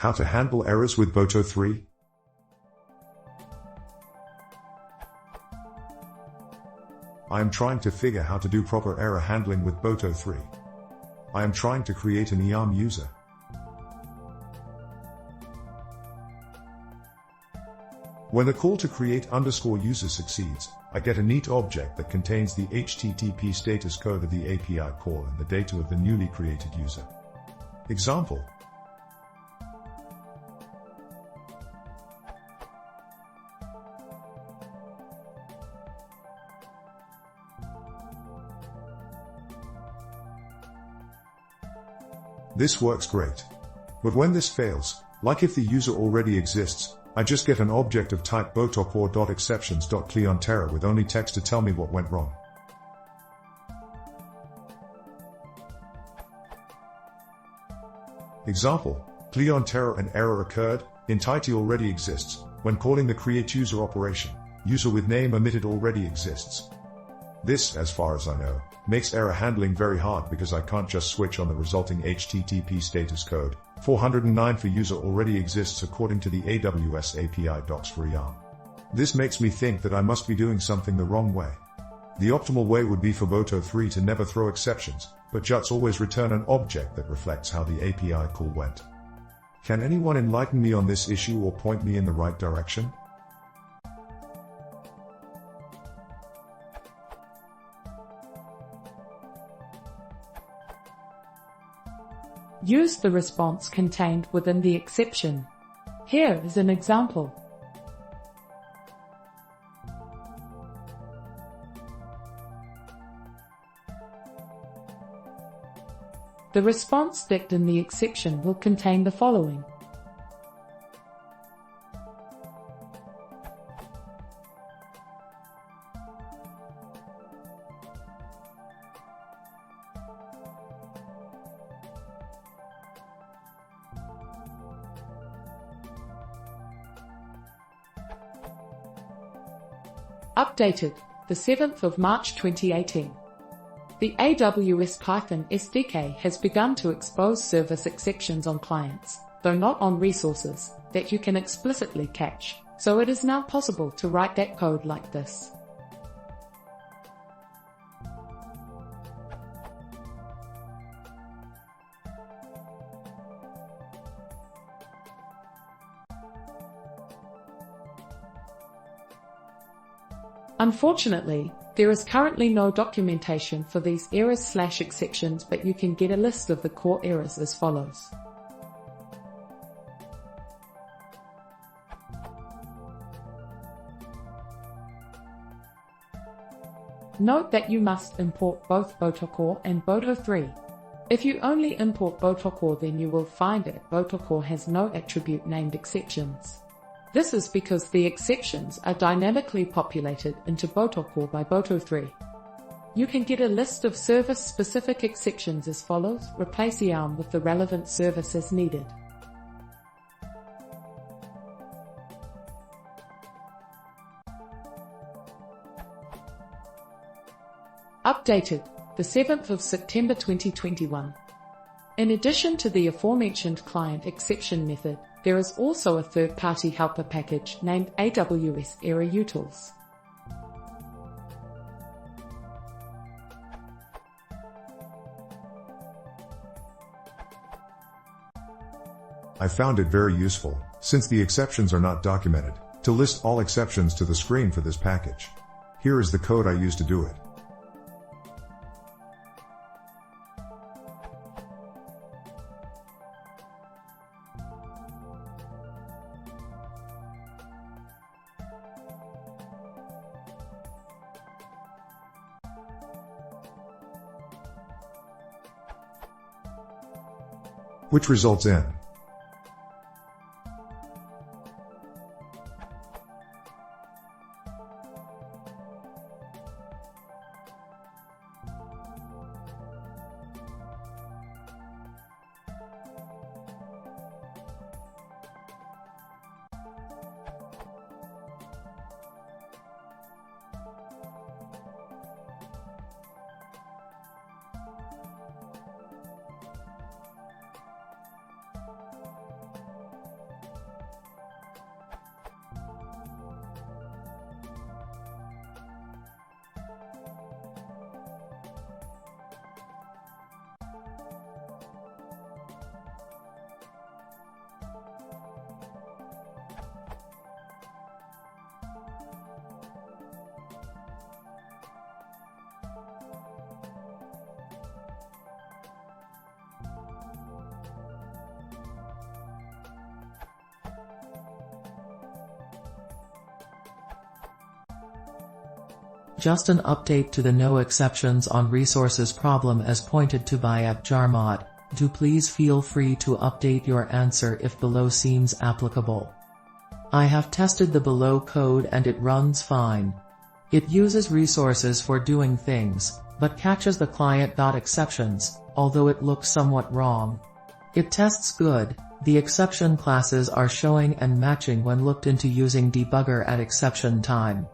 How to handle errors with boto3? I am trying to figure how to do proper error handling with boto3. I am trying to create an EARM user. When the call to create _user succeeds, I get a neat object that contains the HTTP status code of the API call and the data of the newly created user. Example. This works great. But when this fails, like if the user already exists, I just get an object of type boto3.exceptions.clientera with only text to tell me what went wrong. Example, clientera an error occurred, entity already exists, when calling the create user operation, user with name omitted already exists. This, as far as I know, makes error handling very hard because I can't just switch on the resulting HTTP status code. 409 for user already exists according to the AWS API docs for EARM. This makes me think that I must be doing something the wrong way. The optimal way would be for boto3 to never throw exceptions, but just always return an object that reflects how the API call went. Can anyone enlighten me on this issue or point me in the right direction? Use the response contained within the exception. Here is an example. The response stacked in the exception will contain the following. Updated, the 7th of March 2018. The AWS Python SDK has begun to expose service exceptions on clients, though not on resources, that you can explicitly catch, so it is now possible to write that code like this. Unfortunately, there is currently no documentation for these errors/exceptions, but you can get a list of the core errors as follows. Note that you must import both boto and boto3. If you only import boto, then you will find that boto has no attribute named exceptions. This is because the exceptions are dynamically populated into boto by boto3. You can get a list of service-specific exceptions as follows. Replace EARM with the relevant service as needed. Updated, the 7th of September 2021. In addition to the aforementioned client exception method, there is also a third-party helper package named AWS Error Utils. I found it very useful, since the exceptions are not documented, to list all exceptions to the screen for this package. Here is the code I used to do it. Which results in Just an update to the no exceptions on resources problem as pointed to by Jarmot. Do please feel free to update your answer if below seems applicable. I have tested the below code and it runs fine. It uses resources for doing things, but catches the client.exceptions, although it looks somewhat wrong. It tests good. The exception classes are showing and matching when looked into using debugger at exception time.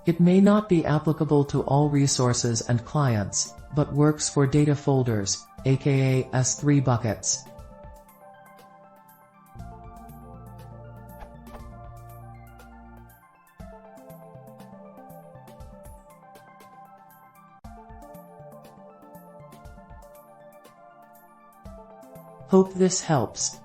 It may not be applicable to all resources and clients, but works for data folders, aka S3 buckets. Hope this helps.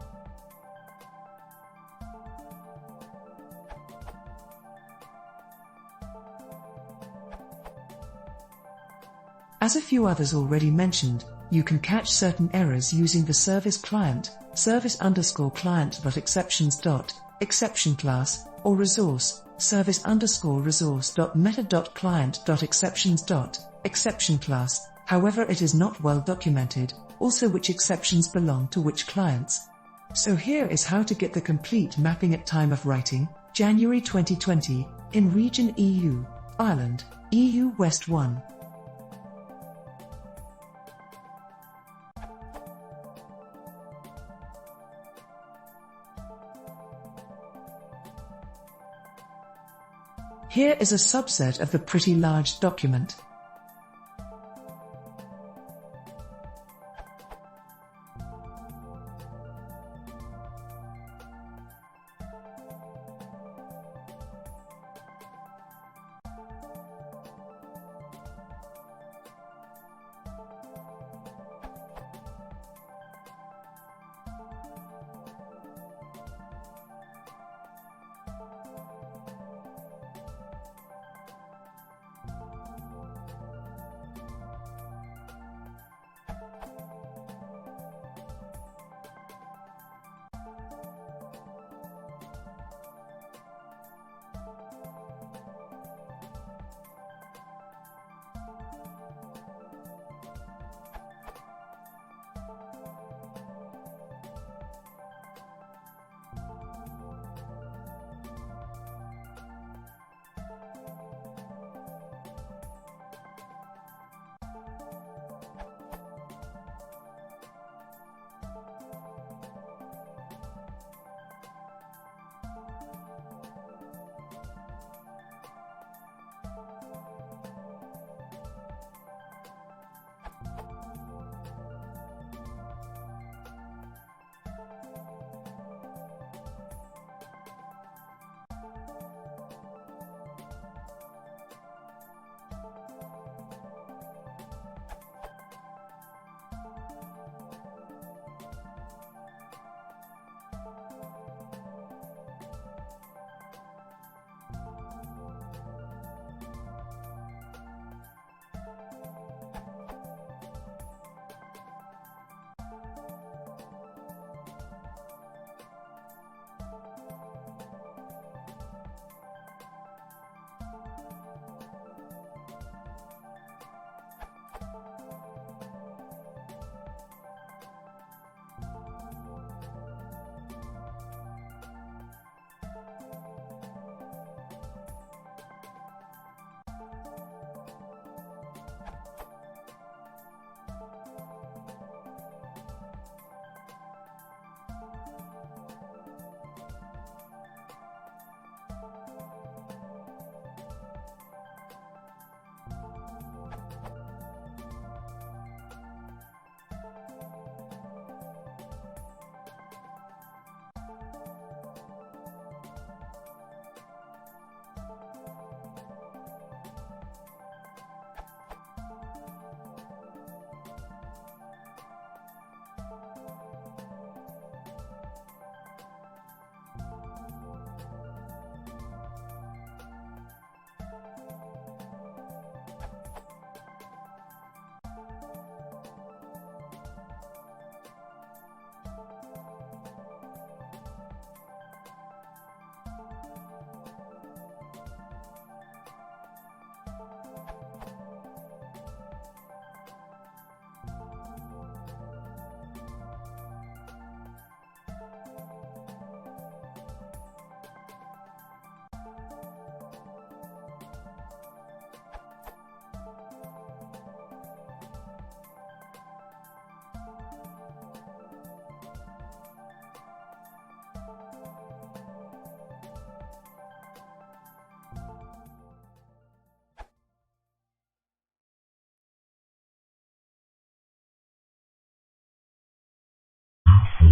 As a few others already mentioned, you can catch certain errors using the service client, service_client.exceptions.exception class, or resource, service_resource.meta.client.exceptions.exception class. However, it is not well documented, also which exceptions belong to which clients. So here is how to get the complete mapping at time of writing, January 2020, in region EU, Ireland, EU West 1. Here is a subset of the pretty large document.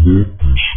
boto3.